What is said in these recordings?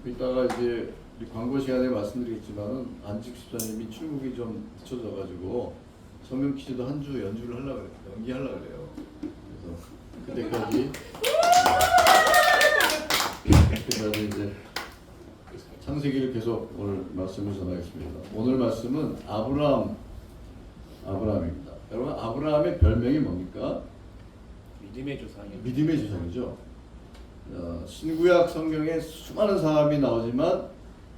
이따가 이제 우리 광고 시간에 말씀드리겠지만은 안직 집사님이 출국이 좀 늦춰져가지고 성경 퀴즈도 한 주 연주를 하려고 그래요. 연기하려고 그래요. 그래서 그때까지 이제 창세기를 계속 오늘 말씀을 전하겠습니다. 오늘 말씀은 아브라함입니다. 여러분 아브라함의 별명이 뭡니까? 믿음의 조상이요. 믿음의 조상이죠. 신구약 성경에 수많은 사람이 나오지만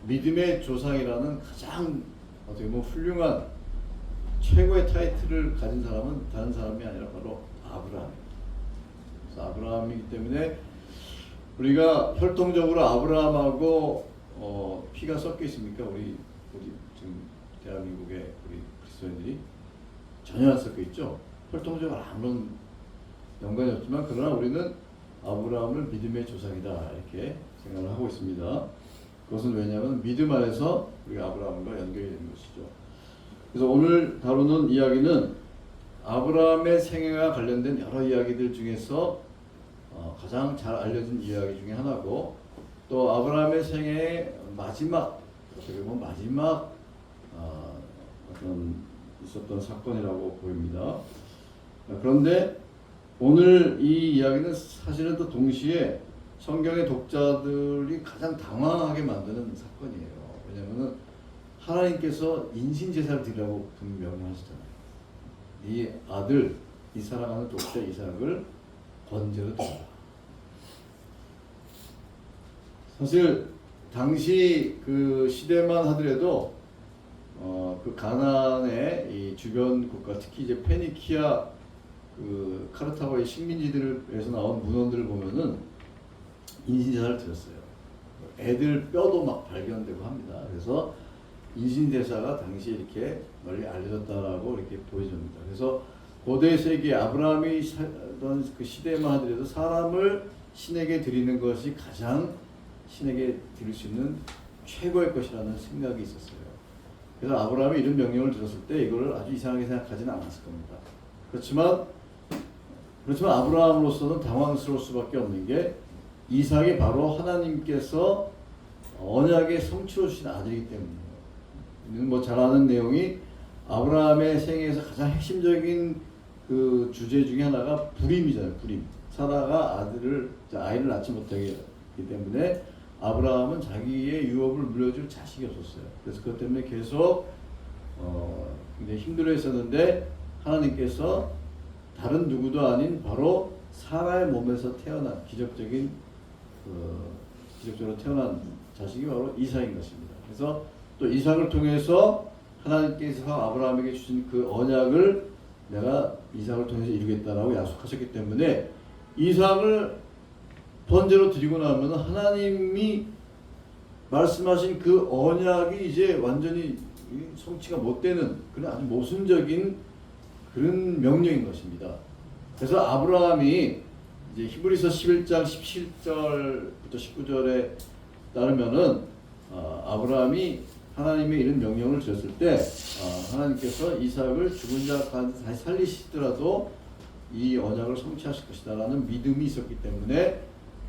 믿음의 조상이라는 가장 어떻게 보면 훌륭한 최고의 타이틀을 가진 사람은 다른 사람이 아니라 바로 아브라함입니다. 그래서 아브라함이기 때문에 우리가 혈통적으로 아브라함하고 피가 섞여 있습니까? 우리 지금 대한민국의 우리 그리스도인들이 전혀 안 섞여 있죠. 혈통적으로 아무런 연관이 없지만 그러나 우리는 아브라함을 믿음의 조상이다 이렇게 생각을 하고 있습니다. 그것은 왜냐하면 믿음 안에서 우리가 아브라함과 연결이 되는 것이죠. 그래서 오늘 다루는 이야기는 아브라함의 생애와 관련된 여러 이야기들 중에서 가장 잘 알려진 이야기 중에 하나고 또 아브라함의 생애의 마지막 어떻게 보면 마지막 어떤 있었던 사건이라고 보입니다. 그런데 오늘 이 이야기는 사실은 또 동시에 성경의 독자들이 가장 당황하게 만드는 사건이에요. 왜냐하면 하나님께서 인신제사를 드리라고 명령하시잖아요. 이 아들, 이 사랑하는 독자 이삭을 번제로 드리라. 사실 당시 그 시대만 하더라도 그 가나안의 이 주변 국가, 특히 이제 페니키아 그 카르타고의 식민지들에서 나온 문헌들을 보면은 인신제사를 드렸어요. 애들 뼈도 막 발견되고 합니다. 그래서 인신제사가 당시에 이렇게 널리 알려졌다라고 이렇게 보여줍니다. 그래서 고대 세계 아브라함이 살던 그 시대만 하더라도 사람을 신에게 드리는 것이 가장 신에게 드릴 수 있는 최고의 것이라는 생각이 있었어요. 그래서 아브라함이 이런 명령을 들었을 때 이거를 아주 이상하게 생각하지는 않았을 겁니다. 그렇지만 아브라함으로서는 당황스러울 수밖에 없는 게 이삭이 바로 하나님께서 언약의 성취로 주신 아들이기 때문이에요. 뭐 잘 아는 내용이 아브라함의 생애에서 가장 핵심적인 그 주제 중에 하나가 불임이잖아요. 불임. 사라가 아이를 낳지 못하기 때문에 아브라함은 자기의 유업을 물려줄 자식이 없었어요. 그래서 그것 때문에 계속 굉장히 힘들어했었는데 하나님께서 다른 누구도 아닌 바로 사라의 몸에서 태어난 기적적으로 태어난 자식이 바로 이삭인 것입니다. 그래서 또 이삭을 통해서 하나님께서 아브라함에게 주신 그 언약을 내가 이삭을 통해서 이루겠다라고 약속하셨기 때문에 이삭을 번제로 드리고 나면 하나님이 말씀하신 그 언약이 이제 완전히 성취가 못 되는 그런 아주 모순적인 그런 명령인 것입니다. 그래서 아브라함이 이제 히브리서 11장 17절부터 19절에 따르면은 아브라함이 하나님의 이런 명령을 주셨을 때 하나님께서 이삭을 죽은 자 가운데 다시 살리시더라도 이 언약을 성취하실 것이다라는 믿음이 있었기 때문에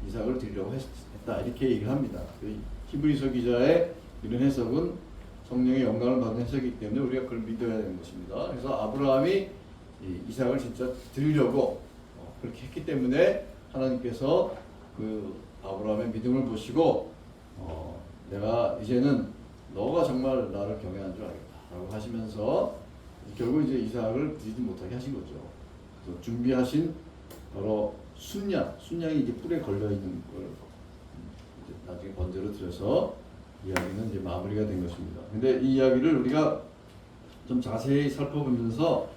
이삭을 드리려고 했다 이렇게 얘기를 합니다. 히브리서 기자의 이런 해석은 성령의 영광을 받은 해석이기 때문에 우리가 그걸 믿어야 되는 것입니다. 그래서 아브라함이 이삭을 진짜 드리려고 그렇게 했기 때문에 하나님께서 그 아브라함의 믿음을 보시고 내가 이제는 너가 정말 나를 경외한 줄 알겠다라고 하시면서 결국 이제 이삭을 드리지 못하게 하신 거죠. 그래서 준비하신 바로 순양이 이제 뿔에 걸려 있는 걸 이제 나중에 번제로 드려서 이야기는 이제 마무리가 된 것입니다. 근데 이 이야기를 우리가 좀 자세히 살펴보면서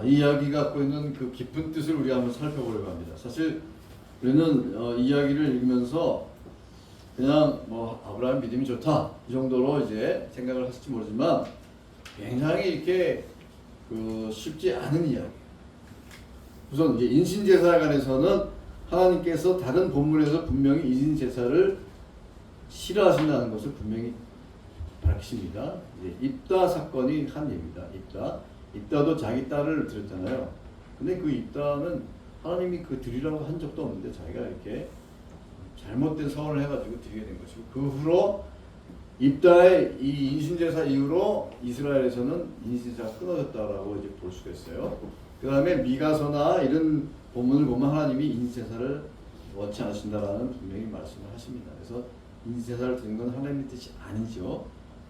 이 이야기가 갖고 있는 그 깊은 뜻을 우리가 한번 살펴보려고 합니다. 사실 우리는 이 이야기를 읽으면서 그냥 뭐 아브라함 믿음이 좋다 이 정도로 이제 생각을 하실지 모르지만 굉장히 이렇게 쉽지 않은 이야기. 우선 이제 인신제사에 관해서는 하나님께서 다른 본문에서 분명히 인신제사를 싫어하신다는 것을 분명히 밝히십니다. 이제 입다 사건이 한 예입니다. 입다도 자기 딸을 드렸잖아요. 근데 그 입다는 하나님이 그 드리라고 한 적도 없는데 자기가 이렇게 잘못된 서원을 해가지고 드리게 된 것이고 그 후로 입다의 이 인신제사 이후로 이스라엘에서는 인신제사가 끊어졌다라고 이제 볼 수가 있어요. 그 다음에 미가서나 이런 본문을 보면 하나님이 인신제사를 원치 않으신다라는 분명히 말씀을 하십니다. 그래서 인신제사를 드린 건 하나님의 뜻이 아니죠.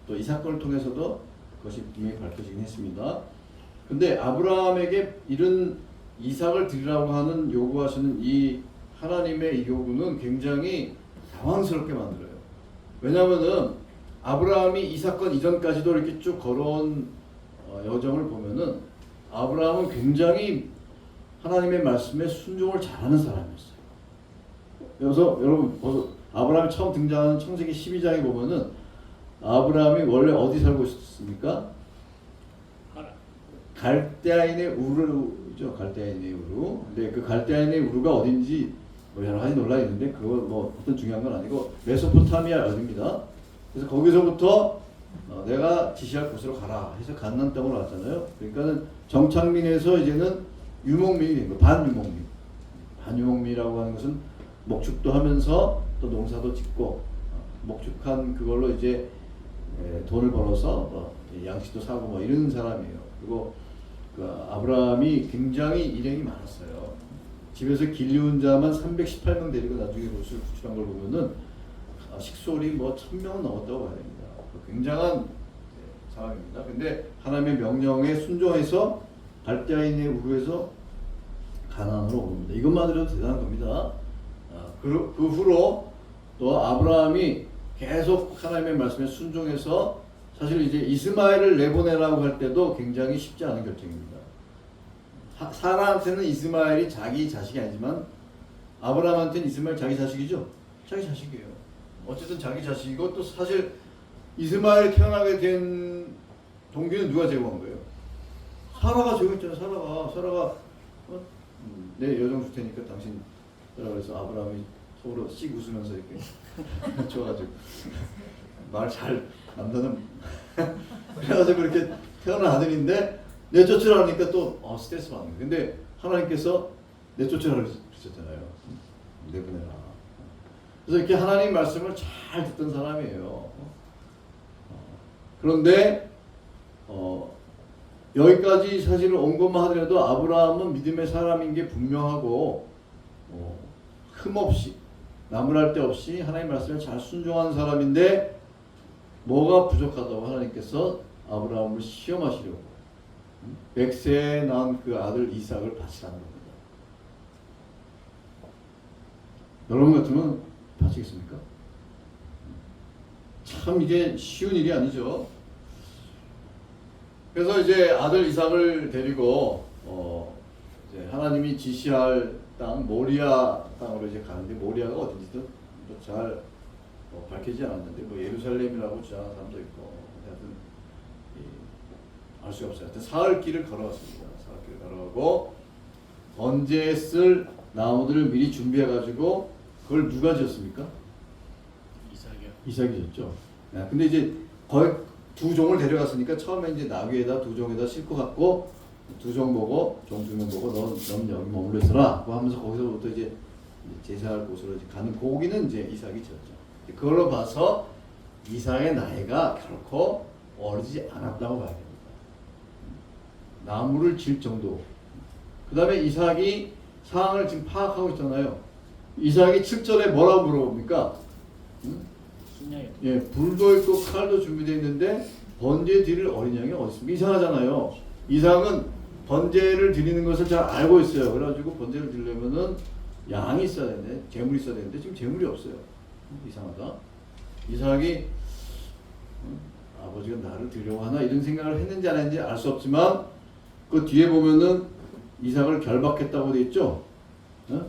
또 이 사건을 통해서도 그것이 분명히 밝혀지긴 했습니다. 근데 아브라함에게 이런 이삭을 드리라고 하는 요구하시는 이 하나님의 이 요구는 굉장히 당황스럽게 만들어요. 왜냐하면은 아브라함이 이 사건 이전까지도 이렇게 쭉 걸어온 여정을 보면은 아브라함은 굉장히 하나님의 말씀에 순종을 잘하는 사람이었어요. 그래서 여러분 아브라함이 처음 등장하는 창세기 12장에 보면은 아브라함이 원래 어디 살고 있었습니까? 갈대아인의 우르죠. 갈대아인의 우르. 근데 그 갈대아인의 우르가 어딘지 뭐 여러 가지 논란이 있는데 그거 뭐 어떤 중요한 건 아니고 메소포타미아 어디입니다. 그래서 거기서부터 내가 지시할 곳으로 가라 해서 가나안 땅으로 왔잖아요. 그러니까는 정착민에서 이제는 유목민이 된 거, 반유목민. 반유목민이라고 하는 것은 목축도 하면서 또 농사도 짓고 목축한 그걸로 이제 돈을 벌어서 양식도 사고 뭐 이런 사람이에요. 그리고 그 아브라함이 굉장히 일행이 많았어요. 집에서 길리운 자만 318명 데리고 나중에 롯을 구출한 걸 보면은 식솔이 뭐 1000명은 넘었다고 봐야 됩니다. 굉장한 상황입니다. 근데 하나님의 명령에 순종해서 갈대아인의 우르에서 가나안으로 옵니다. 이것만으로도 대단한 겁니다. 그 후로 또 아브라함이 계속 하나님의 말씀에 순종해서 사실 이제 이스마엘을 내보내라고 할 때도 굉장히 쉽지 않은 결정입니다. 사라한테는 이스마엘이 자기 자식이 아니지만 아브라함한테는 이스마엘 자기 자식이죠. 자기 자식이에요. 어쨌든 자기 자식이고 또 사실 이스마엘이 태어나게 된 동기는 누가 제공한 거예요? 사라가 제공했잖아요. 사라가 내 여정 줄 테니까 당신 따라 그래서 아브라함이 속으로 씩 웃으면서 이렇게 좋아가지고 말 잘 남자는 그래가지고 그렇게 태어난 아들인데 내쫓으라 하니까 또 스트레스 받는 거예요. 근데 하나님께서 내쫓으라 그러셨잖아요. 내보내라. 그래서 이렇게 하나님 말씀을 잘 듣던 사람이에요. 그런데 여기까지 사실 온 것만 하더라도 아브라함은 믿음의 사람인 게 분명하고 흠없이 나무랄 데 없이 하나님 말씀에 잘 순종하는 사람인데 뭐가 부족하다고 하나님께서 아브라함을 시험하시려고 100세에 낳은 그 아들 이삭을 바치라는 겁니다. 여러분 같으면 바치겠습니까? 참 이게 쉬운 일이 아니죠. 그래서 이제 아들 이삭을 데리고 이제 하나님이 지시할 땅 모리아 땅으로 이제 가는데 모리아가 어딘지도 잘 밝히지 않았는데 뭐 예루살렘이라고 주장하는 사람도 있고 하여튼 알 수가 없어요. 하여튼 사흘길을 걸어갔습니다. 사흘길을 걸어가고 번제에 쓸 나무들을 미리 준비해 가지고 그걸 누가 지었습니까? 이삭이 지었죠. 근데 이제 거의 두 종을 데려갔으니까 처음에 이제 나귀에다 두 종에다 싣고 갔고 두 종 보고 종 두 명 보고 넌 여기 머물러 있어라 하면서 거기서부터 이제 제사할 곳으로 이제 가는 고기는 이제 이삭이 지었죠. 그걸로 봐서 이삭의 나이가 결코 어리지 않았다고 봐야 됩니다. 나무를 질 정도. 그 다음에 이삭이 상황을 지금 파악하고 있잖아요. 이삭이 7절에 뭐라고 물어봅니까? 예, 불도 있고 칼도 준비되어 있는데 번제 드릴 어린 양이 어디 있습니까? 이상하잖아요. 이삭은 번제를 드리는 것을 잘 알고 있어요. 그래가지고 번제를 드리려면은 양이 있어야 되는데 재물이 있어야 되는데 지금 재물이 없어요. 이상하다. 이삭이 아버지가 나를 드리려고 하나 이런 생각을 했는지 안 했는지 알 수 없지만 그 뒤에 보면은 이삭을 결박했다고 돼 있죠.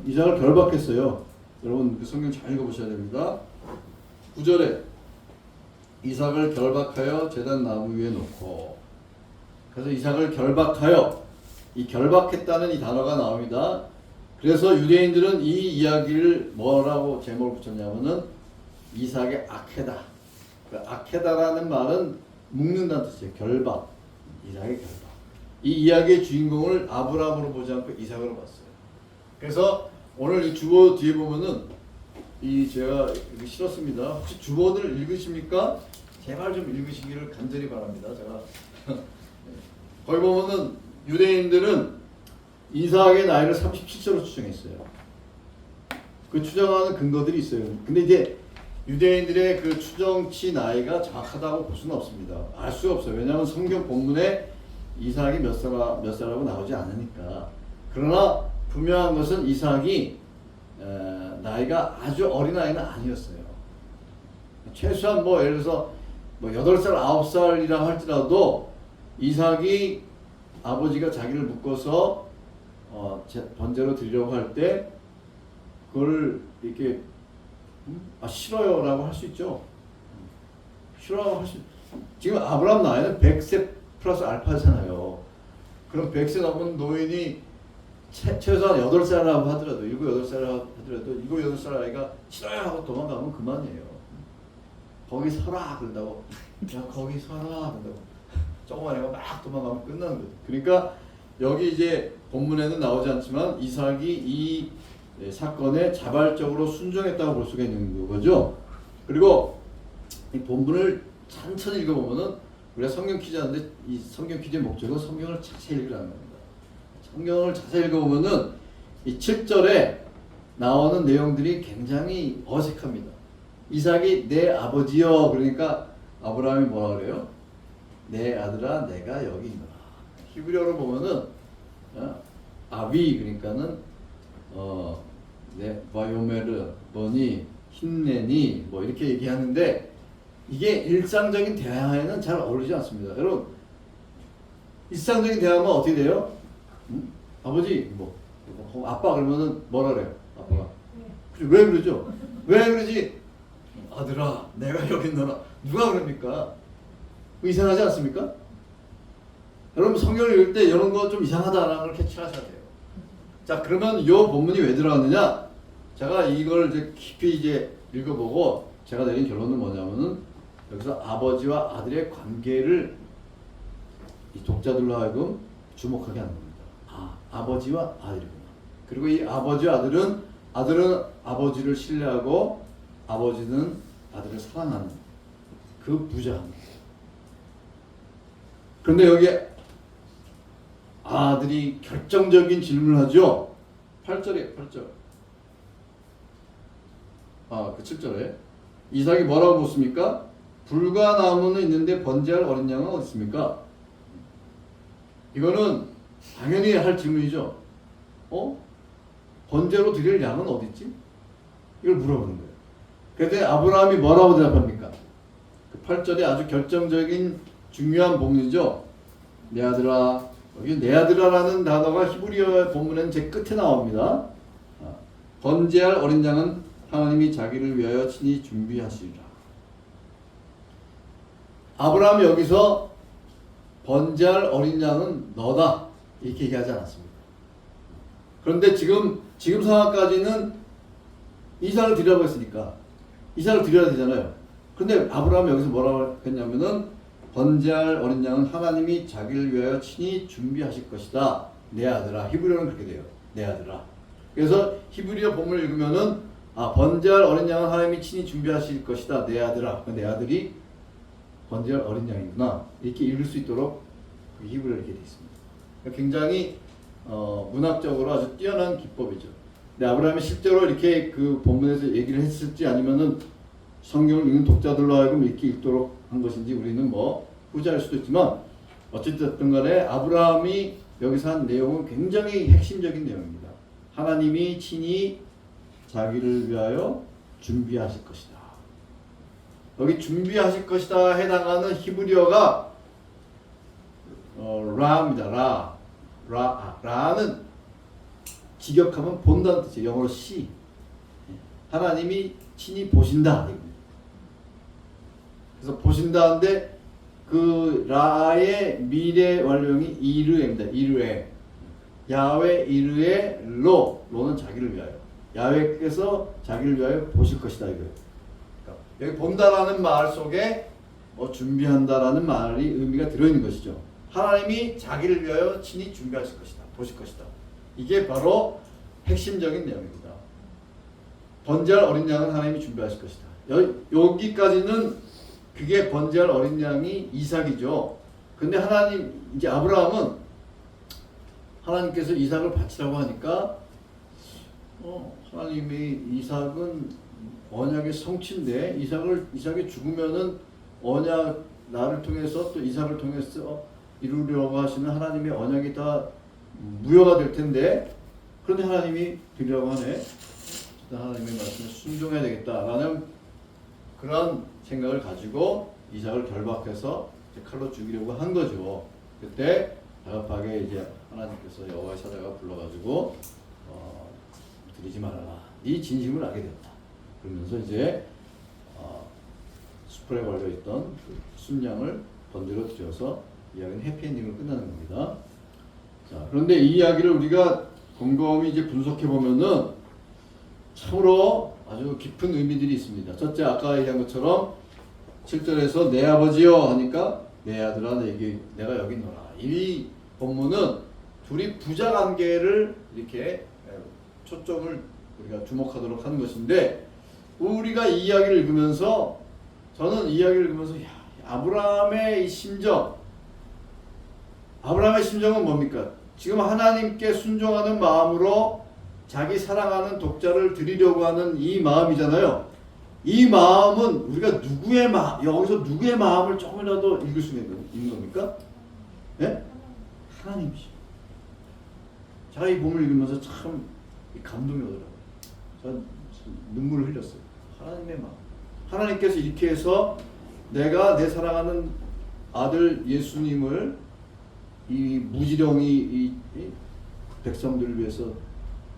이삭을 결박했어요. 여러분 그 성경 잘 읽어보셔야 됩니다. 9절에 이삭을 결박하여 제단 나무 위에 놓고 그래서 이삭을 결박하여 이 결박했다는 이 단어가 나옵니다. 그래서 유대인들은 이 이야기를 뭐라고 제목을 붙였냐면은 이삭의 아케다. 그 아케다라는 말은 묶는다는 뜻이에요. 결박. 이삭의 결박. 이 이야기의 주인공을 아브라함으로 보지 않고 이삭으로 봤어요. 그래서 오늘 이 주어 뒤에 보면은 이 제가 이렇게 실었습니다. 혹시 주본을 읽으십니까? 제발 좀 읽으시기를 간절히 바랍니다. 제가 거기 보면은 유대인들은 이삭의 나이를 37세로 추정했어요. 그 추정하는 근거들이 있어요. 근데 이제 유대인들의 그 추정치 나이가 정확하다고 볼 수는 없습니다. 알 수가 없어요. 왜냐하면 성경 본문에 이삭이 몇 살이라고 나오지 않으니까. 그러나 분명한 것은 이삭이 나이가 아주 어린 아이는 아니었어요. 최소한 뭐 예를 들어서 뭐 8살, 9살이라 할지라도 이삭이 아버지가 자기를 묶어서 번제로 드리려고 할 때 그걸 이렇게 싫어요라고 할 수 있죠. 싫어라고 할 수. 지금 아브라함 나이는 100세 플러스 알파잖아요. 그럼 100세 넘은 노인이 최소한 8살이라고 하더라도 7, 8살이라고 하더라도 7, 8살 아이가 싫어요 하고 도망가면 그만이에요. 거기 서라 그런다고. 야 거기 서라 그런다고. 조그만 애가 막 도망가면 끝나는 거죠. 그러니까 여기 이제 본문에는 나오지 않지만 이삭이 이 사건에 자발적으로 순종했다고 볼 수가 있는 거죠. 그리고 이 본문을 천천히 읽어보면은 우리가 성경 퀴즈 하는데 이 성경 퀴즈의 목적은 성경을 자세히 읽으라는 겁니다. 성경을 자세히 읽어보면은 이 7절에 나오는 내용들이 굉장히 어색합니다. 이삭이 내 아버지여 그러니까 아브라함이 뭐라 그래요? 내 아들아 내가 여기 있노라. 히브리어로 보면은 아비 그러니까는 네 바요메르 뭐니 힘내니 뭐 이렇게 얘기하는데 이게 일상적인 대화에는 잘 어울리지 않습니다. 여러분 일상적인 대화면 어떻게 돼요? 아버지 뭐 아빠 그러면은 뭐라 그래요? 아빠가 왜 그러죠? 왜 그러지? 아들아 내가 여기 있노라. 누가 그럽니까? 이상하지 않습니까? 여러분 성경을 읽을 때 이런 거 좀 이상하다라는 걸 캐치하셔야 돼요. 자 그러면 이 본문이 왜 들어갔느냐? 제가 이걸 이제 깊이 이제 읽어보고 제가 내린 결론은 뭐냐면은 여기서 아버지와 아들의 관계를 이 독자들로 하여금 주목하게 하는 겁니다. 아버지와 아들이구나. 그리고 이 아버지와 아들은 아버지를 신뢰하고 아버지는 아들을 사랑하는 그 부자입니다. 그런데 여기에 아들이 결정적인 질문을 하죠. 8절이에요. 8절. 그 7절에 이삭이 뭐라고 묻습니까? 불과 나무는 있는데 번제할 어린 양은 어디 있습니까? 이거는 당연히 할 질문이죠. 번제로 드릴 양은 어디 있지? 이걸 물어보는 거예요. 그런데 아브라함이 뭐라고 대답합니까? 그 8절에 아주 결정적인 중요한 본문이죠. 내 아들아, 여기 내 아들아라는 단어가 히브리어 본문에는 제 끝에 나옵니다. 번제할 어린 양은 하나님이 자기를 위하여 친히 준비하시리라. 아브라함이 여기서 번제할 어린 양은 너다 이렇게 얘기하지 않았습니다. 그런데 지금 상황까지는 이삭을 드리라고 했으니까 이삭을 드려야 되잖아요. 그런데 아브라함이 여기서 뭐라고 했냐면은 번제할 어린 양은 하나님이 자기를 위하여 친히 준비하실 것이다. 내 아들아. 히브리어는 그렇게 돼요. 내 아들아. 그래서 히브리어 본문을 읽으면은 번제할 어린 양은 하나님이 친히 준비하실 것이다. 내 아들아. 내 아들이 번제할 어린 양이구나. 이렇게 읽을 수 있도록 그 히브리어로 이렇게 되어 있습니다. 굉장히 문학적으로 아주 뛰어난 기법이죠. 근데 아브라함이 실제로 이렇게 그 본문에서 얘기를 했을지 아니면은 성경을 읽는 독자들로 하여금 이렇게 읽도록 한 것인지 우리는 뭐 후자일 수도 있지만 어쨌든 간에 아브라함이 여기서 한 내용은 굉장히 핵심적인 내용입니다. 하나님이 친히 자기를 위하여 준비하실 것이다. 여기 준비하실 것이다 해당하는 히브리어가 라입니다. 라는 직역하면 본다는 뜻이에요. 영어로 see. 하나님이 친히 보신다. 그래서 보신다는데 그 라의 미래 완료형이 이르에입니다. 이르에. 야훼 이르에 로는 자기를 위하여. 야훼께서 자기를 위하여 보실 것이다 이거예요. 그러니까 여기 본다라는 말 속에 준비한다라는 말이 의미가 들어있는 것이죠. 하나님이 자기를 위하여 친히 준비하실 것이다. 보실 것이다. 이게 바로 핵심적인 내용입니다. 번제할 어린 양은 하나님이 준비하실 것이다. 여기까지는 그게 번제할 어린 양이 이삭이죠. 근데 하나님 이제 아브라함은 하나님께서 이삭을 바치라고 하니까 하나님이 이삭은 언약의 성취인데 이삭이 죽으면은 언약 나를 통해서 또 이삭을 통해서 이루려고 하시는 하나님의 언약이 다 무효가 될 텐데 그런데 하나님이 드리라고 하네. 하나님의 말씀에 순종해야 되겠다라는 그런 생각을 가지고 이삭을 결박해서 칼로 죽이려고 한 거죠. 그때 다급하게 이제 하나님께서 여호와의 사자가 불러가지고 드리지 말아라. 네 진심을 알게 되었다. 그러면서 이제 수풀에 걸려 있던 그 순양을 번제로 드려서 이야기는 해피엔딩으로 끝나는 겁니다. 자, 그런데 이 이야기를 우리가 곰곰이 이제 분석해 보면은 참으로 아주 깊은 의미들이 있습니다. 첫째, 아까 얘기한 것처럼 7절에서 내 아버지여 하니까 내 아들아 내가 여기 있노라. 이 본문은 둘이 부자 관계를 이렇게 초점을 우리가 주목하도록 하는 것인데 우리가 이 이야기를 읽으면서 저는 이 이야기를 읽으면서 아브라함의 이 심정은 뭡니까? 지금 하나님께 순종하는 마음으로 자기 사랑하는 독자를 드리려고 하는 이 마음이잖아요. 이 마음은 우리가 여기서 누구의 마음을 조금이라도 읽을 수 있는 겁니까? 네? 하나님이시죠. 제가 이 본문을 읽으면서 참 감동이 오더라고요. 전 눈물을 흘렸어요. 하나님의 마음. 하나님께서 이렇게 해서 내가 내 사랑하는 아들 예수님을 이 무지렁이 이 백성들을 위해서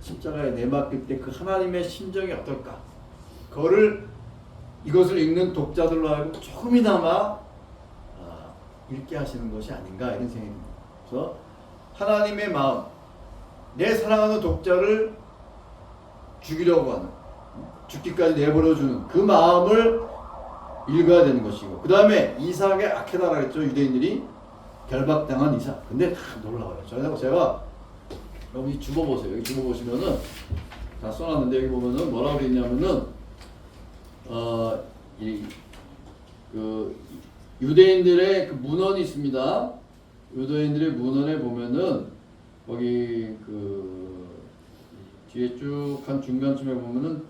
십자가에 내맡길 때 그 하나님의 심정이 어떨까? 이것을 읽는 독자들로 하여금 조금이나마 읽게 하시는 것이 아닌가 이런 생각이 듭니다. 그래서 하나님의 마음, 내 사랑하는 독자를 죽이려고 하는, 죽기까지 내버려주는 그 마음을 읽어야 되는 것이고, 그 다음에 이삭의 아케다라 했죠. 유대인들이 결박당한 이삭. 근데 다 놀라워요. 제가 여기 주보 보세요. 여기 주보 보시면은 다 써놨는데 여기 보면은 뭐라고 되어 있냐면은 그 유대인들의 그 문헌이 있습니다. 유대인들의 문헌에 보면은 거기 그 뒤에 쭉 한 중간쯤에 보면은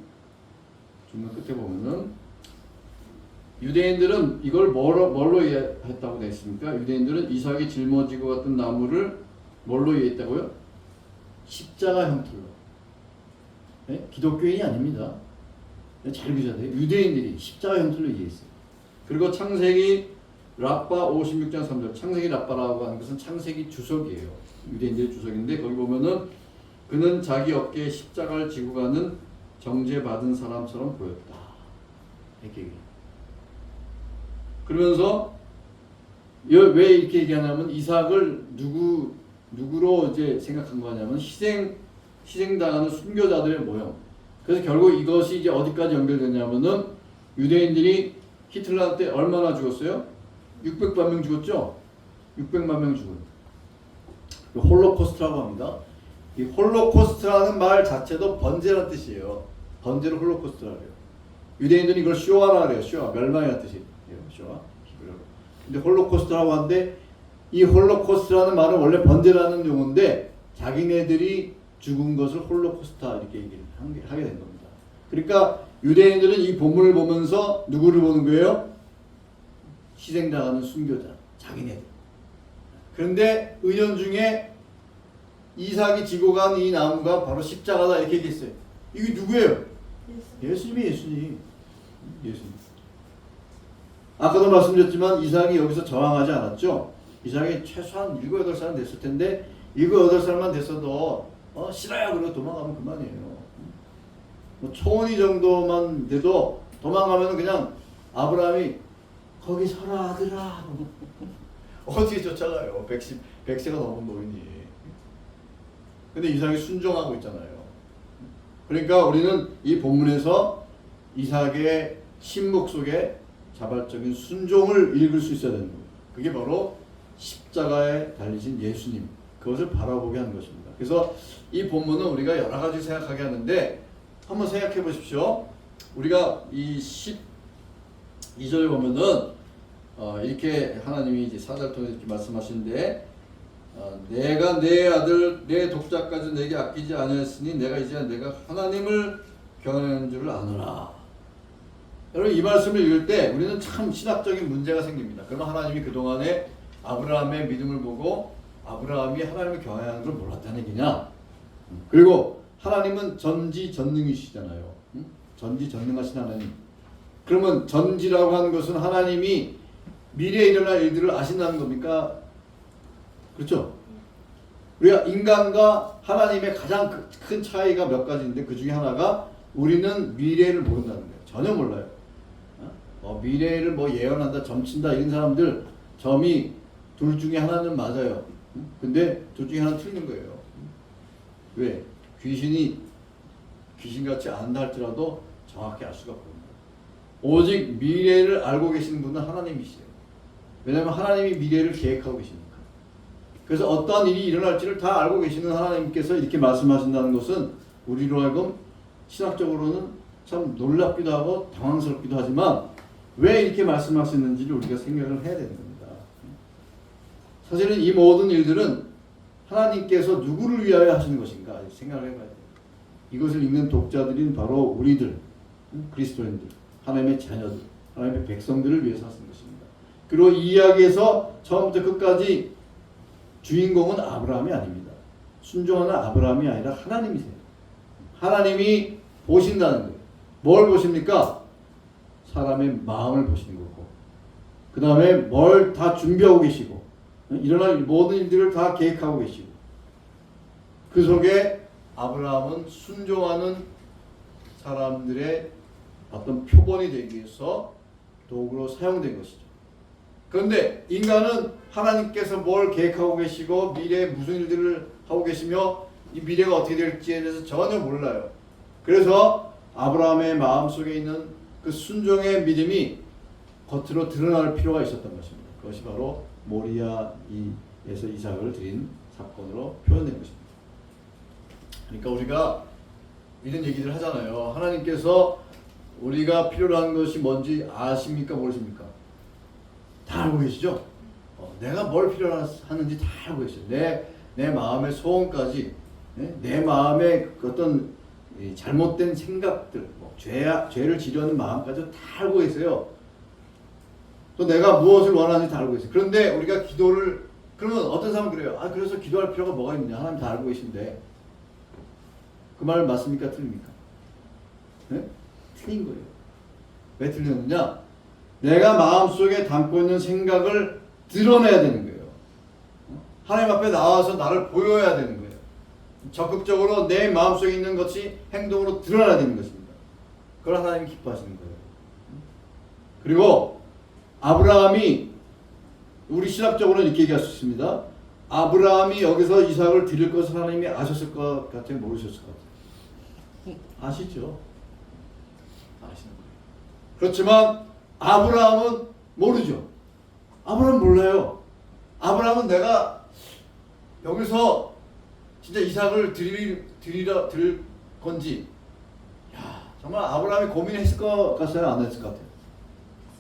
중간 끝에 보면은 유대인들은 이걸 뭘로 이해했다고 되어 있습니까? 유대인들은 이삭이 짊어지고 갔던 나무를 뭘로 이해했다고요? 십자가 형틀로. 네? 기독교인이 아닙니다. 잘 보셔야 돼요. 유대인들이 십자가 형틀로 이해했어요. 그리고 창세기 라빠 56장 3절 창세기 라빠라고 하는 것은 창세기 주석이에요. 유대인들의 주석인데 거기 보면은 그는 자기 어깨에 십자가를 지고 가는 정죄받은 사람처럼 보였다. 이렇게 얘기해요. 그러면서 왜 이렇게 얘기하냐면 이삭을 누구로 이제 생각한 거냐면 희생당하는 순교자들의 모형. 그래서 결국 이것이 이제 어디까지 연결되냐면은 유대인들이 히틀러 때 얼마나 죽었어요? 600만 명 죽었죠? 600만 명 죽은. 홀로코스트라고 합니다. 이 홀로코스트라는 말 자체도 번제라는 뜻이에요. 번제를 홀로코스트라고 해요. 유대인들이 이걸 쇼아라 그래요. 쇼아, 멸망이라는 뜻이에요. 쇼아, 히브리어로. 근데 홀로코스트라고 하는데 이 홀로코스트라는 말은 원래 번제라는 용어인데 자기네들이 죽은 것을 홀로코스타 이렇게 얘기를 하게 된 겁니다. 그러니까 유대인들은 이 본문을 보면서 누구를 보는 거예요? 희생당하는 순교자, 자기네들. 그런데 은연중에 이삭이 지고 간 이 나무가 바로 십자가다 이렇게 얘기했어요. 이게 누구예요? 예수님. 아까도 말씀드렸지만 이삭이 여기서 저항하지 않았죠. 이삭이 최소한 7, 8살 됐을 텐데 7, 8살만 됐어도 싫어요 그러고 도망가면 그만이에요. 뭐 초원이 정도만 돼도 도망가면 그냥 아브라함이 거기 서라 아들아 어떻게 쫓아가요. 100세가 넘은 노인이. 근데 이삭이 순종하고 있잖아요. 그러니까 우리는 이 본문에서 이삭의 신목 속에 자발적인 순종을 읽을 수 있어야 되는 거예요. 그게 바로 십자가에 달리신 예수님, 그것을 바라보게 하는 것입니다. 그래서 이 본문은 우리가 여러 가지 생각하게 하는데 한번 생각해 보십시오. 우리가 이 12절에 보면은 이렇게 하나님이 이제 사자를 통해서 이렇게 말씀하시는데 내가 내 아들 내 독자까지 내게 아끼지 아니하였으니 내가 이제 내가 하나님을 경외하는 줄을 아노라. 여러분 이 말씀을 읽을 때 우리는 참 신학적인 문제가 생깁니다. 그러면 하나님이 그동안에 아브라함의 믿음을 보고 아브라함이 하나님을 경외하는 걸 몰랐다는 얘기냐? 그리고 하나님은 전지전능이시잖아요. 전지전능하신 하나님. 그러면 전지라고 하는 것은 하나님이 미래에 일어날 일들을 아신다는 겁니까? 그렇죠? 우리가 인간과 하나님의 가장 큰 차이가 몇 가지인데 그 중에 하나가 우리는 미래를 모른다는 거예요. 전혀 몰라요. 미래를 뭐 예언한다, 점친다 이런 사람들 점이 둘 중에 하나는 맞아요. 근데 둘 중에 하나는 틀린 거예요. 왜? 귀신같이 안다 할지라도 정확히 알 수가 없거든요. 오직 미래를 알고 계시는 분은 하나님이시죠. 왜냐하면 하나님이 미래를 계획하고 계시니까. 그래서 어떠한 일이 일어날지를 다 알고 계시는 하나님께서 이렇게 말씀하신다는 것은 우리로 하여금 신학적으로는 참 놀랍기도 하고 당황스럽기도 하지만 왜 이렇게 말씀하시는지를 우리가 생각을 해야 되는 겁니다. 사실은 이 모든 일들은 하나님께서 누구를 위하여 하시는 것인가 생각을 해봐야 돼요. 이것을 읽는 독자들인 바로 우리들, 그리스도인들, 하나님의 자녀들, 하나님의 백성들을 위해서 하시는 것입니다. 그리고 이 이야기에서 처음부터 끝까지 주인공은 아브라함이 아닙니다. 순종하는 아브라함이 아니라 하나님이세요. 하나님이 보신다는 거예요. 뭘 보십니까? 사람의 마음을 보시는 거고 그 다음에 뭘 다 준비하고 계시고 일어날 모든 일들을 다 계획하고 계시고 그 속에 아브라함은 순종하는 사람들의 어떤 표본이 되기 위해서 도구로 사용된 것이죠. 그런데 인간은 하나님께서 뭘 계획하고 계시고 미래에 무슨 일들을 하고 계시며 이 미래가 어떻게 될지에 대해서 전혀 몰라요. 그래서 아브라함의 마음속에 있는 그 순종의 믿음이 겉으로 드러날 필요가 있었던 것입니다. 그것이 바로 모리아에서 이삭을 드린 사건으로 표현된 것입니다. 그러니까 우리가 이런 얘기를 하잖아요. 하나님께서 우리가 필요로 하는 것이 뭔지 아십니까? 모르십니까? 다 알고 계시죠? 내가 뭘 필요로 하는지 다 알고 계시죠. 내 마음의 소원까지, 내 마음의 어떤 잘못된 생각들, 죄를 지려는 마음까지 다 알고 계세요. 또 내가 무엇을 원하는지 다 알고 계세요. 그런데 우리가 기도를, 그러면 어떤 사람은 그래요. 그래서 기도할 필요가 뭐가 있느냐. 하나님 다 알고 계신데. 그 말 맞습니까? 틀립니까? 네? 틀린 거예요. 왜 틀렸느냐? 내가 마음속에 담고 있는 생각을 드러내야 되는 거예요. 하나님 앞에 나와서 나를 보여야 되는 거예요. 적극적으로 내 마음속에 있는 것이 행동으로 드러나야 되는 것입니다. 그걸 하나님이 기뻐하시는 거예요. 그리고 아브라함이 우리 신학적으로는 이렇게 얘기할 수 있습니다. 아브라함이 여기서 이삭을 드릴 것을 하나님이 아셨을 것 같아요? 모르셨을 것 같아요? 아시죠? 아시는 거예요. 그렇지만 아브라함은 모르죠. 아브라함은 몰라요. 아브라함은 내가 여기서 진짜 이삭을 드릴 건지, 정말 아브라함이 고민했을 것 같아요? 안 했을 것 같아요?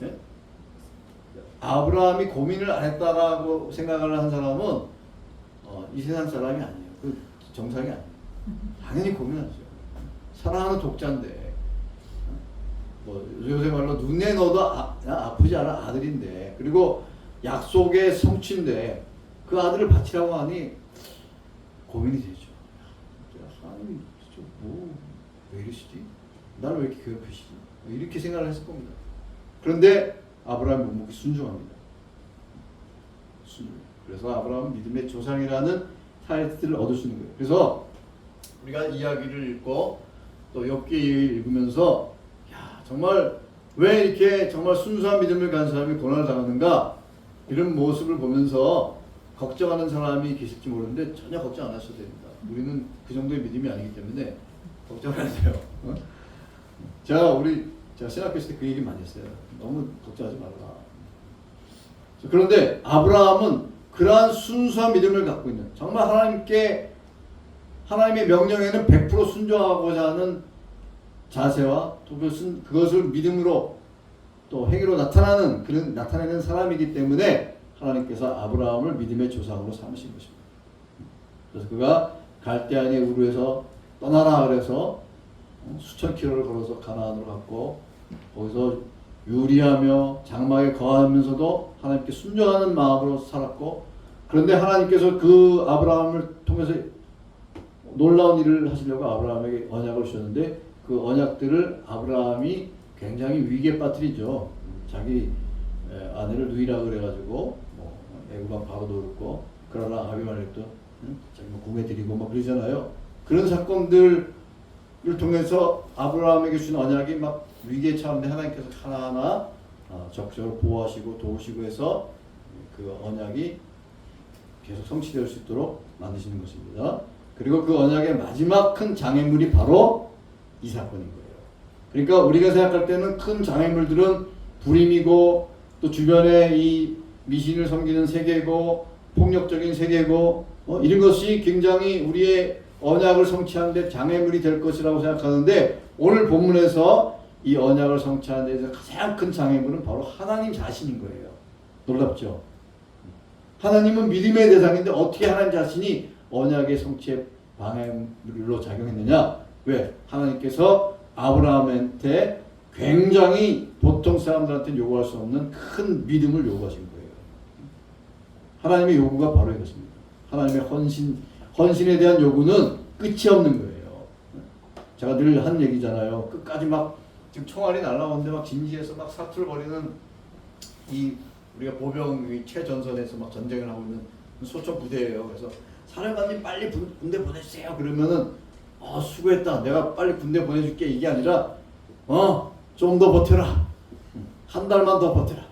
네? 아브라함이 고민을 안 했다라고 생각을 한 사람은 이 세상 사람이 아니에요. 그 정상이 아니에요. 당연히 고민하죠. 사랑하는 독자인데, 요새 말로 눈에 넣어도 아프지 않은 아들인데, 그리고 약속의 성취인데 그 아들을 바치라고 하니 고민이 되죠. 하나님 진짜 왜 이러시지? 나를 왜 이렇게 괴롭히시지? 이렇게 생각을 했을 겁니다. 그런데 아브라함이 묵묵히 순종합니다. 그래서 아브라함은 믿음의 조상이라는 타이틀을 얻을 수 있는 거예요. 그래서 우리가 이야기를 읽고 또 욥기 읽으면서 정말 왜 이렇게 정말 순수한 믿음을 가진 사람이 고난을 당하는가, 이런 모습을 보면서 걱정하는 사람이 계실지 모르는데 전혀 걱정 안 하셔도 됩니다. 우리는 그 정도의 믿음이 아니기 때문에 걱정을 하세요. 제가 신학교 있을 때 그 얘기 많이 했어요. 너무 걱정하지 말라. 그런데 아브라함은 그러한 순수한 믿음을 갖고 있는, 정말 하나님의 명령에는 100% 순종하고자 하는 자세와 또 그것을 믿음으로 또 행위로 나타내는 사람이기 때문에 하나님께서 아브라함을 믿음의 조상으로 삼으신 것입니다. 그래서 그가 갈대아인의 우르에서 떠나라 그래서 수천 킬로를 걸어서 가나안으로 갔고 거기서 유리하며 장막에 거하면서도 하나님께 순종하는 마음으로 살았고, 그런데 하나님께서 그 아브라함을 통해서 놀라운 일을 하시려고 아브라함에게 언약을 주셨는데 그 언약들을 아브라함이 굉장히 위기에 빠뜨리죠. 자기 아내를 누이라 그래가지고 애굽왕 바로도 그렇고 그러나 아비멜렉도 자기 구매드리고 막 그러잖아요. 그런 사건들을 통해서 아브라함에게 준 언약이 막 위기에 처한데 하나님께서 하나하나 적극적으로 보호하시고 도우시고 해서 그 언약이 계속 성취될 수 있도록 만드시는 것입니다. 그리고 그 언약의 마지막 큰 장애물이 바로 이 사건인 거예요. 그러니까 우리가 생각할 때는 큰 장애물들은 불임이고 또 주변에 이 미신을 섬기는 세계고 폭력적인 세계고 이런 것이 굉장히 우리의 언약을 성취하는 데 장애물이 될 것이라고 생각하는데, 오늘 본문에서 이 언약을 성취하는 데서 가장 큰 장애물은 바로 하나님 자신인 거예요. 놀랍죠? 하나님은 믿음의 대상인데 어떻게 하나님 자신이 언약의 성취에 방해물로 작용했느냐? 왜? 하나님께서 아브라함한테 굉장히 보통 사람들한테 요구할 수 없는 큰 믿음을 요구하신 거예요. 하나님의 요구가 바로 이것입니다. 하나님의 헌신에 대한 요구는 끝이 없는 거예요. 제가 늘 하는 얘기잖아요. 끝까지 막 지금 총알이 날라오는데 막 진지해서 막 사투를 벌이는 이 우리가 보병 최전선에서 막 전쟁을 하고 있는 소총 부대예요. 그래서 사령관님 빨리 군대 보내주세요. 그러면은 수고했다. 내가 빨리 군대 보내줄게. 이게 아니라 좀 더 버텨라. 한 달만 더 버텨라.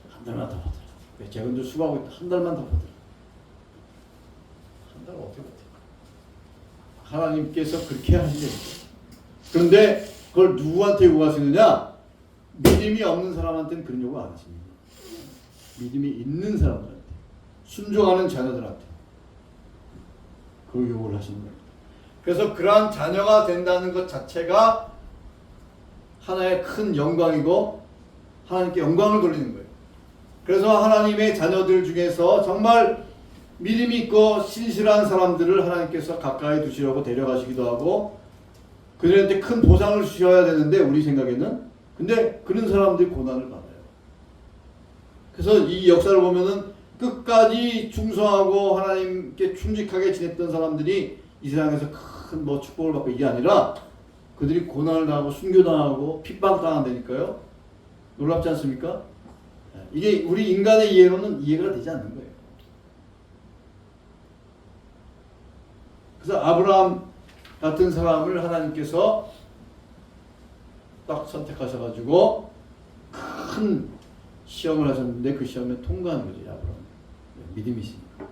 한 달만 더 버텨라. 제군들 수고하고 있다. 한 달만 더 버텨라. 한 달은 어떻게 버텨? 하나님께서 그렇게 하시는 거예요. 그런데 그걸 누구한테 요구하시느냐? 믿음이 없는 사람한테는 그런 요구 안 하십니다. 믿음이 있는 사람들한테, 순종하는 자녀들한테 그 요구를 하시는 거예요. 그래서 그러한 자녀가 된다는 것 자체가 하나의 큰 영광이고 하나님께 영광을 돌리는 거예요. 그래서 하나님의 자녀들 중에서 정말 믿음이 있고 신실한 사람들을 하나님께서 가까이 두시려고 데려가시기도 하고 그들한테 큰 보상을 주셔야 되는데 우리 생각에는 근데 그런 사람들이 고난을 받아요. 그래서 이 역사를 보면은 끝까지 충성하고 하나님께 충직하게 지냈던 사람들이 이 세상에서 큰 뭐 축복을 받고 이게 아니라 그들이 고난을 당하고 순교당하고 핍박당한다니까요. 놀랍지 않습니까? 이게 우리 인간의 이해로는 이해가 되지 않는 거예요. 그래서 아브라함 같은 사람을 하나님께서 딱 선택하셔가지고 큰 시험을 하셨는데 그 시험에 통과하는 거죠. 아브라함. 믿음이 있으니까.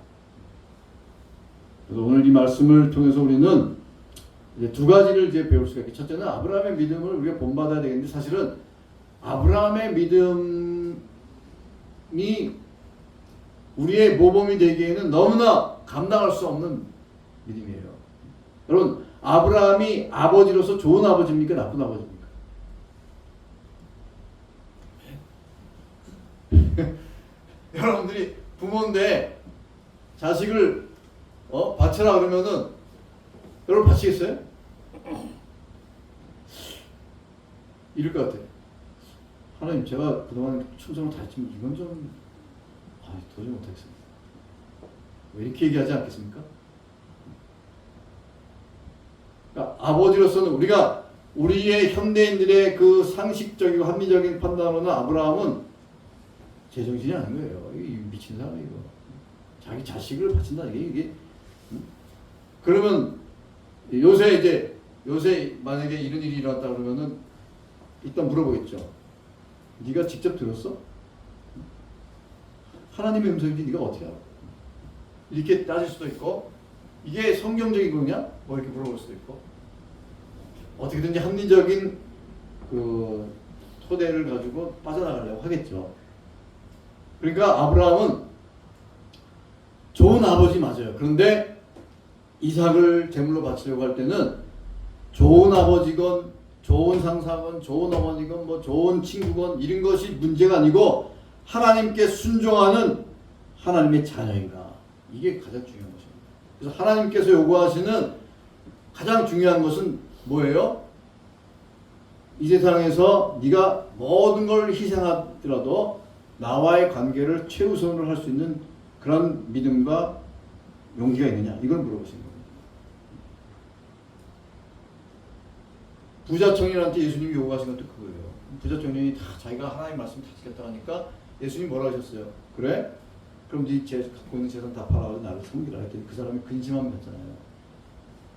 그래서 오늘 이 말씀을 통해서 우리는 이제 두 가지를 이제 배울 수가 있겠죠. 첫째는 아브라함의 믿음을 우리가 본받아야 되겠는데 사실은 아브라함의 믿음이 우리의 모범이 되기에는 너무나 감당할 수 없는 믿음이에요. 여러분, 아브라함이 아버지로서 좋은 아버지입니까? 나쁜 아버지입니까? 여러분들이 부모인데 자식을 바쳐라 그러면은 여러분 바치겠어요? 이럴 것 같아요. 하나님, 제가 그동안 충성을 다했지만 이건 좀 도저히 못하겠습니다. 왜 이렇게 얘기하지 않겠습니까? 그러니까 아버지로서는 우리의 현대인들의 그 상식적이고 합리적인 판단으로는 아브라함은 제정신이 아닌 거예요. 이 미친 사람이에요. 자기 자식을 바친다 이게 그러면 요새 만약에 이런 일이 일어났다 그러면은 일단 물어보겠죠. 네가 직접 들었어? 하나님의 음성인지 네가 어떻게 알아? 이렇게 따질 수도 있고 이게 성경적인 거냐? 뭐 이렇게 물어볼 수도 있고 어떻게든지 합리적인 그 토대를 가지고 빠져나가려고 하겠죠. 그러니까 아브라함은 좋은 아버지 맞아요. 그런데 이삭을 제물로 바치려고 할 때는 좋은 아버지건 좋은 상사건 좋은 어머니건 뭐 좋은 친구건 이런 것이 문제가 아니고 하나님께 순종하는 하나님의 자녀인가, 이게 가장 중요한 것입니다. 그래서 하나님께서 요구하시는 가장 중요한 것은 뭐예요? 이 세상에서 네가 모든 걸 희생하더라도 나와의 관계를 최우선으로 할 수 있는 그런 믿음과 용기가 있느냐, 이걸 물어보시는 겁니다. 부자 청년한테 예수님이 요구하신 것도 그거예요. 부자 청년이 다 자기가 하나님 말씀 다 지켰다 하니까 예수님이 뭐라 하셨어요? 그래? 그럼 네 갖고 있는 재산 다 팔아가지고 나를 섬기라 했더니 그 사람이 근심하면 됐잖아요.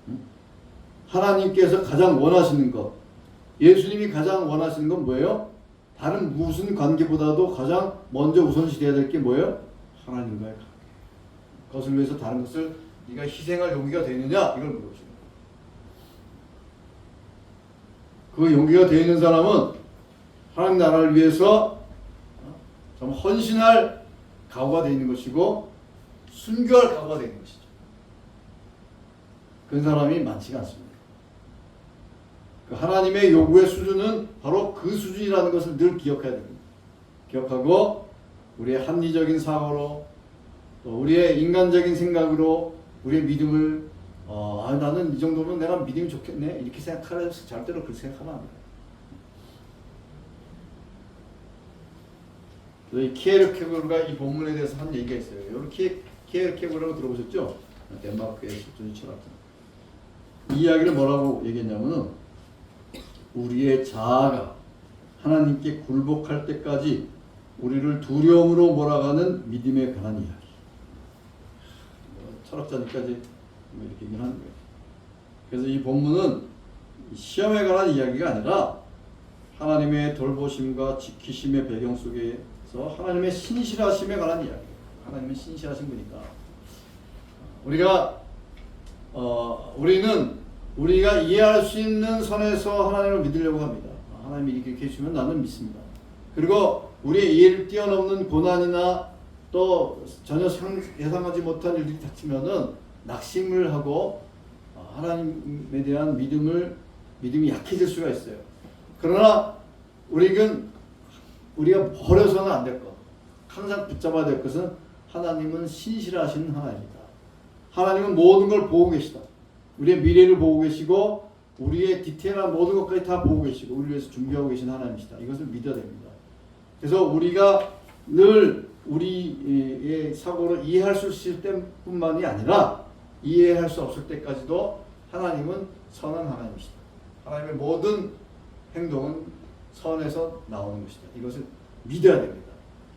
응? 하나님께서 가장 원하시는 것, 예수님이 가장 원하시는 건 뭐예요? 다른 무슨 관계보다도 가장 먼저 우선시돼야 될 게 뭐예요? 하나님과의 관계. 그것을 위해서 다른 것을 네가 희생할 용기가 되느냐, 이걸 물어보시는 거예요. 그 용기가 되어 있는 사람은 하나님 나라를 위해서 좀 헌신할 각오가 되어 있는 것이고 순교할 각오가 되어 있는 것이죠. 그런 사람이 많지가 않습니다. 그 하나님의 요구의 수준은 바로 그 수준이라는 것을 늘 기억해야 됩니다. 기억하고 우리의 합리적인 사고로 또 우리의 인간적인 생각으로 우리의 믿음을 나는 이 정도면 내가 믿음이 좋겠네 이렇게 생각하려 절대로 그렇게 생각하면 안 돼요. 그래서 이 키에르케고르가 이 본문에 대해서 한 얘기가 있어요. 여러분 키에르케고르라고 들어보셨죠? 덴마크의 실존이 철학자. 이 이야기를 뭐라고 얘기했냐면은 우리의 자아가 하나님께 굴복할 때까지 우리를 두려움으로 몰아가는 믿음에 관한 이야기. 철학자니까지 이렇게 얘기를 하는 거예요. 그래서 이 본문은 시험에 관한 이야기가 아니라 하나님의 돌보심과 지키심의 배경 속에서 하나님의 신실하심에 관한 이야기예요. 하나님의 신실하신 분이다. 우리는 우리가 이해할 수 있는 선에서 하나님을 믿으려고 합니다. 하나님이 이렇게 해주시면 나는 믿습니다. 그리고 우리의 이해를 뛰어넘는 고난이나 또 전혀 예상하지 못한 일들이 닥치면은 낙심을 하고 하나님에 대한 믿음이 약해질 수가 있어요. 그러나 우리가 버려서는 안 될 것, 항상 붙잡아야 될 것은 하나님은 신실하신 하나님이다. 하나님은 모든 걸 보고 계시다. 우리의 미래를 보고 계시고 우리의 디테일한 모든 것까지 다 보고 계시고 우리를 위해서 준비하고 계신 하나님이시다. 이것을 믿어야 됩니다. 그래서 우리가 늘 우리의 사고를 이해할 수 있을 때뿐만이 아니라 이해할 수 없을 때까지도 하나님은 선한 하나님이시다. 하나님의 모든 행동은 선에서 나오는 것이다. 이것을 믿어야 됩니다.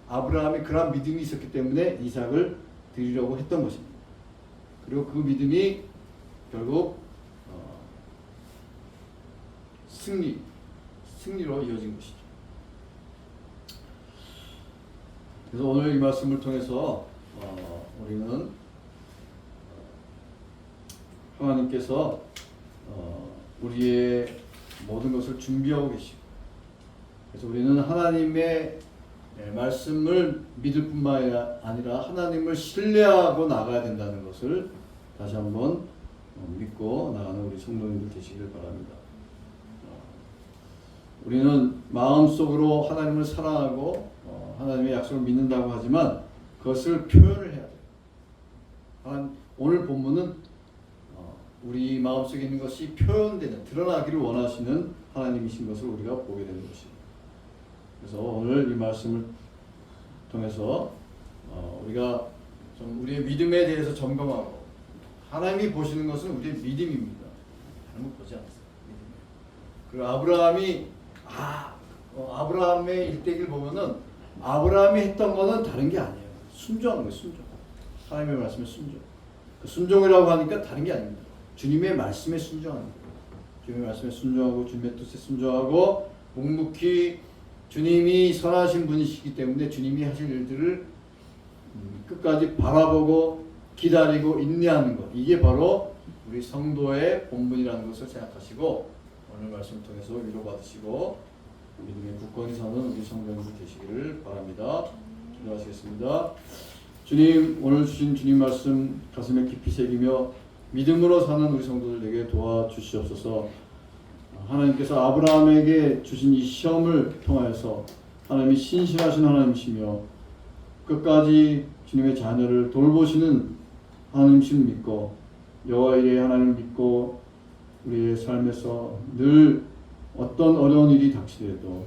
아브라함이 그런 믿음이 있었기 때문에 이삭을 드리려고 했던 것입니다. 그리고 그 믿음이 결국 승리로 이어진 것이죠. 그래서 오늘 이 말씀을 통해서 우리는 하나님께서 우리의 모든 것을 준비하고 계시고, 그래서 우리는 하나님의 말씀을 믿을 뿐만 아니라 하나님을 신뢰하고 나가야 된다는 것을 다시 한번 믿고 나가는 우리 성도님들 되시길 바랍니다. 우리는 마음속으로 하나님을 사랑하고 하나님의 약속을 믿는다고 하지만 그것을 표현을 해야 돼요. 오늘 본문은 우리 마음속에 있는 것이 표현되는, 드러나기를 원하시는 하나님이신 것을 우리가 보게 되는 것입니다. 그래서 오늘 이 말씀을 통해서 우리가 좀 우리의 믿음에 대해서 점검하고, 하나님이 보시는 것은 우리의 믿음입니다. 잘못 보지 않습니다. 그리고 아브라함의 일대기를 보면은 아브라함이 했던 거는 다른 게 아니에요. 순종하는 거예요. 순종. 하나님의 말씀에 순종. 그 순종이라고 하니까 다른 게 아닙니다. 주님의 말씀에 순종하는 거예요. 주님의 말씀에 순종하고 주님의 뜻에 순종하고 묵묵히 주님이 선하신 분이시기 때문에 주님이 하실 일들을 끝까지 바라보고 기다리고 인내하는 것, 이게 바로 우리 성도의 본분이라는 것을 생각하시고 오늘 말씀을 통해서 위로받으시고 믿음의 굳건히 사는 우리 성도님들 되시기를 바랍니다. 기도하시겠습니다. 주님, 오늘 주신 주님 말씀 가슴에 깊이 새기며 믿음으로 사는 우리 성도들에게 도와주시옵소서. 하나님께서 아브라함에게 주신 이 시험을 통하여서 하나님이 신실하신 하나님이시며 끝까지 주님의 자녀를 돌보시는 하나님이심을 믿고 여호와 이레의 하나님을 믿고 우리의 삶에서 늘 어떤 어려운 일이 닥치더라도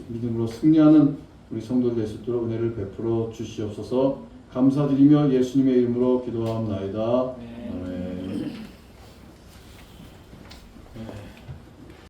믿음으로 승리하는 우리 성도들 될 수 있도록 은혜를 베풀어 주시옵소서. 감사드리며 예수님의 이름으로 기도하옵나이다. 네.